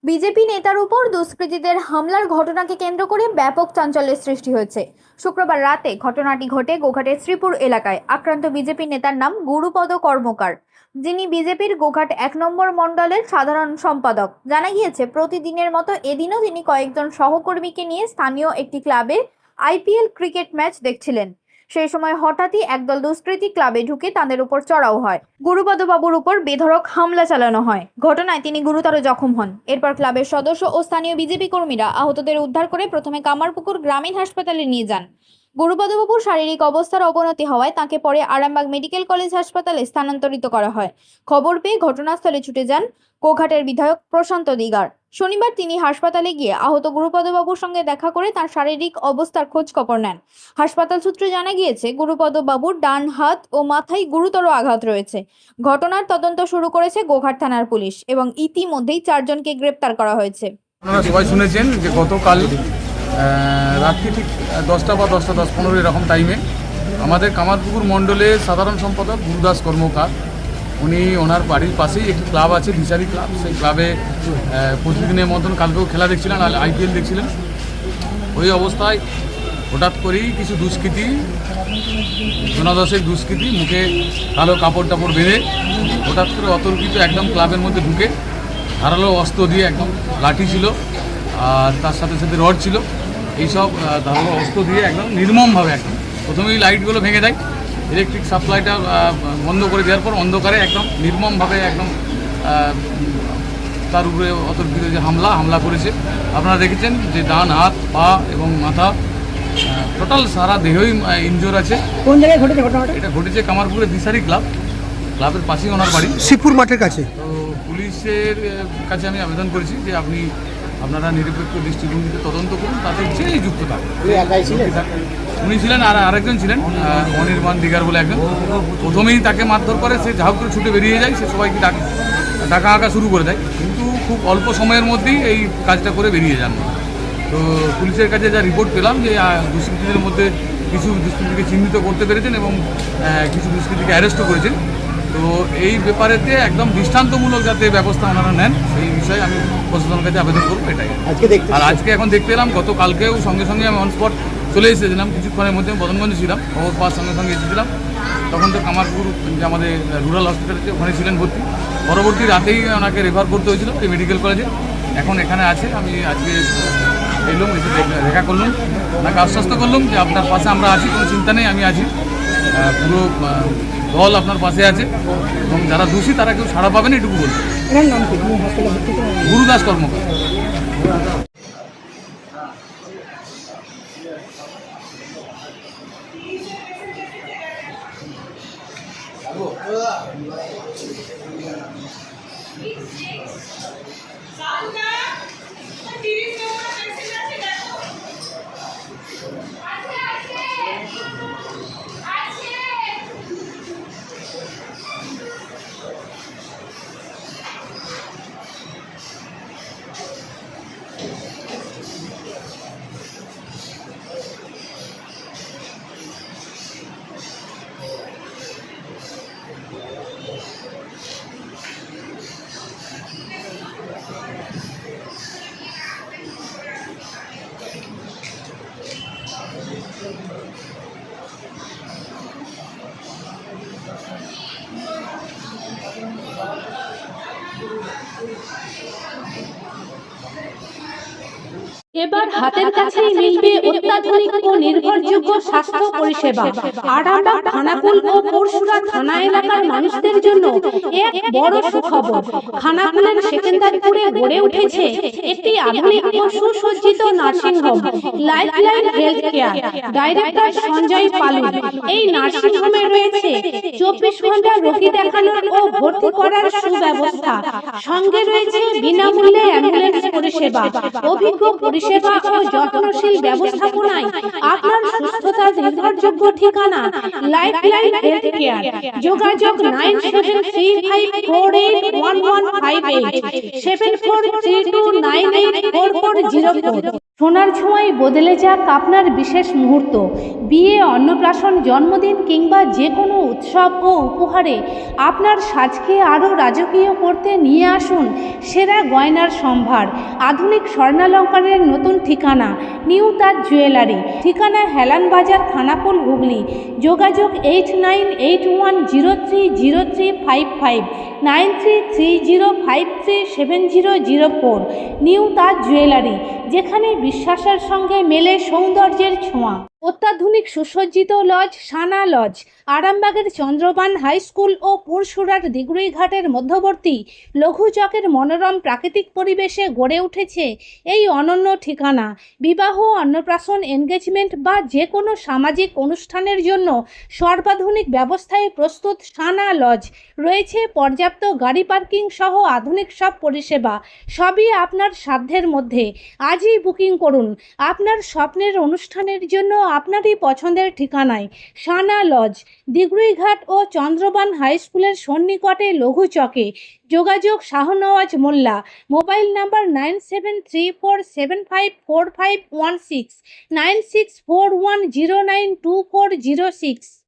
BJP নেতার উপর দুষ্কৃতীদের হামলার ঘটনাকে কেন্দ্র করে ব্যাপক চাঞ্চল্যের সৃষ্টি হয়েছে। শুক্রবার রাতে ঘটনাটি ঘটে গোঘাটের শ্রীপুর এলাকায়। আক্রান্ত বিজেপি নেতার নাম গুরুপদ কর্মকার, যিনি বিজেপির গোঘাট 1 নম্বর মণ্ডলের সাধারণ সম্পাদক। জানা গিয়েছে, প্রতিদিনের মতো এদিনও তিনি কয়েকজন সহকর্মীকে নিয়ে স্থানীয় একটি ক্লাবে আইপিএল ক্রিকেট ম্যাচ দেখছিলেন। সেই সময় হঠাৎই একদল দুষ্কৃতী ক্লাবে ঢুকে তাদের উপর চড়াও হয়। গুরুপদ বাবুর উপর বেধড়ক হামলা চালানো হয়। ঘটনায় তিনি গুরুতর জখম হন। এরপর ক্লাবের সদস্য ও স্থানীয় বিজেপি কর্মীরা আহতদের উদ্ধার করে প্রথমে কামারপুকুর গ্রামীণ হাসপাতালে নিয়ে যান। গুরুপদবাবুর শারীরিক অবস্থার অবনতি হওয়ায় তাকে পরে আরামবাগ মেডিকেল কলেজ হাসপাতালে স্থানান্তরিত করা হয়। খবর পেয়ে ঘটনাস্থলে ছুটে যান গোঘাটের বিধায়ক প্রশান্ত দিগার। শনিবার তিনি হাসপাতালে গিয়ে আহত গুরুপদবাবুর সঙ্গে দেখা করে তার শারীরিক অবস্থার খোঁজ খবর নেন। হাসপাতাল সূত্রে জানা গিয়েছে, গুরুপদবাবুর ডান হাত ও মাথায় গুরুতর আঘাত রয়েছে। ঘটনার তদন্ত শুরু করেছে গোঘাট থানার পুলিশ এবং ইতিমধ্যেই 4 জনকে গ্রেপ্তার করা হয়েছে। আপনারা সবাই শুনেছেন যে গতকাল রাত্রি ঠিক 10টা বা 10টা 10-15 এরকম টাইমে আমাদের কামারপুকুর মণ্ডলের সাধারণ সম্পাদক গুরুদাস কর্মকার, উনি ওনার বাড়ির পাশেই একটি ক্লাব আছে, ভিসারি ক্লাব। সেই ক্লাবে প্রতিদিনের মতন কালকেও খেলা দেখছিলেন, আইপিএল দেখছিলেন। ওই অবস্থায় হঠাৎ করেই কিছু দুষ্কৃতী, জনাদশেক দুষ্কৃতী মুখে কালো কাপড় টাপড় বেঁধে হঠাৎ করে অতর্কিত একদম ক্লাবের মধ্যে ঢুকে ধারালো অস্ত্র দিয়ে, একদম লাঠি ছিল আর তার সাথে সাথে রড ছিল, এইসব ধারালো অস্ত্র দিয়ে একদম নির্মমভাবে একদম প্রথমেই লাইটগুলো ভেঙে দেয়, ইলেকট্রিক সাপ্লাইটা বন্ধ করে দেওয়ার পর অন্ধকারে একদম নির্মমভাবে একদম তার উপরে অতর্কিত যে হামলা করেছে। আপনারা দেখেছেন যে ডান হাত, পা এবং মাথা টোটাল সারা দেহই ইনজোর আছে। কোন জায়গায় ঘটেছে ঘটনাটা? এটা ঘটেছে কামারপুরের দিশারি ক্লাবের পাশেই ওনার বাড়ি, শ্রীপুর মাঠের কাছে। তো পুলিশের কাছে আমি আবেদন করেছি যে আপনারা নিরপেক্ষ দৃষ্টিভঙ্গিতে তদন্ত করুন, তাতে যেই যুক্ত থাকে। উনি ছিলেন আর আরেকজন ছিলেন অনির্বাণ দিগার বলে একজন। প্রথমেই তাকে মারধর করে, সে যা হোক করে ছুটে বেরিয়ে যায়, সে সবাইকে ডাকা আঁকা শুরু করে দেয়, কিন্তু খুব অল্প সময়ের মধ্যেই এই কাজটা করে বেরিয়ে যান। তো পুলিশের কাছে যা রিপোর্ট পেলাম যে দুষ্কৃতীদের মধ্যে কিছু দুষ্কৃতীকে চিহ্নিত করতে পেরেছেন এবং কিছু দুষ্কৃতীকে অ্যারেস্টও করেছেন। তো এই ব্যাপারেতে একদম দৃষ্টান্তমূলক যাতে ব্যবস্থা ওনারা নেন, সেই বিষয়ে আমি প্রশাসনের কাছে আবেদন করবো, এটাই। আর আজকে এখন দেখতে এলাম, গতকালকেও সঙ্গে সঙ্গে আমি অন স্পট চলে এসেছিলাম, কিছুক্ষণের মধ্যে বদনগঞ্জে ছিলাম, খবর পাওয়ার সঙ্গে সঙ্গে এসেছিলাম। তখন তো কামারপুর যে আমাদের রুরাল হসপিটালে ওখানে ছিলেন ভর্তি। পরবর্তী রাতেই ওনাকে রেফার করতে হয়েছিল এই মেডিকেল কলেজে। এখন এখানে আছে, আমি আজকে এলাম, এসে দেখা করলাম, ওনাকে আশ্বস্ত করলাম যে আপনার পাশে আমরা আছি, কোনো চিন্তা নেই, আমি আছি, পুরো দল আপনার পাশে আছে এবং যারা দোষী তারা কেউ ছাড়া পাবেন, এটুকু বলবো। গুরুদাস কর্মকার। এবার হাতের কাছেই মিলবে অত্যাধুনিক ও নির্ভরযোগ্য স্বাস্থ্য পরিষেবা। আরামবাগ, খানাকুল ও পরশুরা থানা এলাকার মানুষদের জন্য এক বড় সুখবর। খানাকুলের সেকেন্দারপুরে গড়ে উঠেছে একটি আধুনিক ও সুসজ্জিত nursing home, lifeline health care. Director Sanjay Palu. এই নার্সিং হোমে রয়েছে 24 ঘন্টা রোগী দেখানোর ও ভর্তি করার সুব্যবস্থা। সঙ্গে রয়েছে বিনামূল্যে অ্যাম্বুলেন্স পরিষেবা। অভিজ্ঞ পরিষেবা ও যত্নশীল ব্যবস্থাপনায় আপনার সুস্থতার নির্ভরযোগ্য ঠিকানা লাইফলাইন হেলথ কেয়ার। যোগাযোগ 9735481158 7432984404। সোনার ছোঁয়ায় বদলে যাক আপনার বিশেষ মুহূর্ত। বিয়ে, অন্নপ্রাশন, জন্মদিন কিংবা যে কোনো উৎসব ও উপহারে আপনার সাজকে আরও রাজকীয় করতে নিয়ে আসুন সেরা গয়নার সম্ভার। আধুনিক স্বর্ণালঙ্কারের নতুন ঠিকানা নিউ তাজ জুয়েলারি। ঠিকানা হেলান বাজার, খানাকুল, হুগলি। যোগাযোগ 8981030355, 9330537004। নিউ তাজ জুয়েলারি, যেখানে বিশ্বাসের সঙ্গে মেলে সৌন্দর্যের ছোঁয়া। অত্যাধুনিক সুসজ্জিত লজ সানা লজ, আরামবাগের চন্দ্রবান হাই স্কুল ও পুরসুরার দিগুড়িঘাটের মধ্যবর্তী লঘু চকের মনোরম প্রাকৃতিক পরিবেশে গড়ে উঠেছে এই অনন্য ঠিকানা। বিবাহ, অন্নপ্রাশন, এনগেজমেন্ট বা যে কোনো সামাজিক অনুষ্ঠানের জন্য সর্বাধুনিক ব্যবস্থায় প্রস্তুত সানা লজ। রয়েছে পর্যাপ্ত গাড়ি পার্কিং সহ আধুনিক সব পরিষেবা, সবই আপনার সাধ্যের মধ্যে। আজই বুকিং করুন আপনার স্বপ্নের অনুষ্ঠানের জন্য আপনারই পছন্দের ঠিকানায়। সানা লজ, দিগুড়িঘাট ও চন্দ্রবান হাই স্কুলের সন্নিকটে লঘু চকে। যোগাযোগ শাহনওয়াজ মোল্লা। Mobile number 9734754516, 9641092406।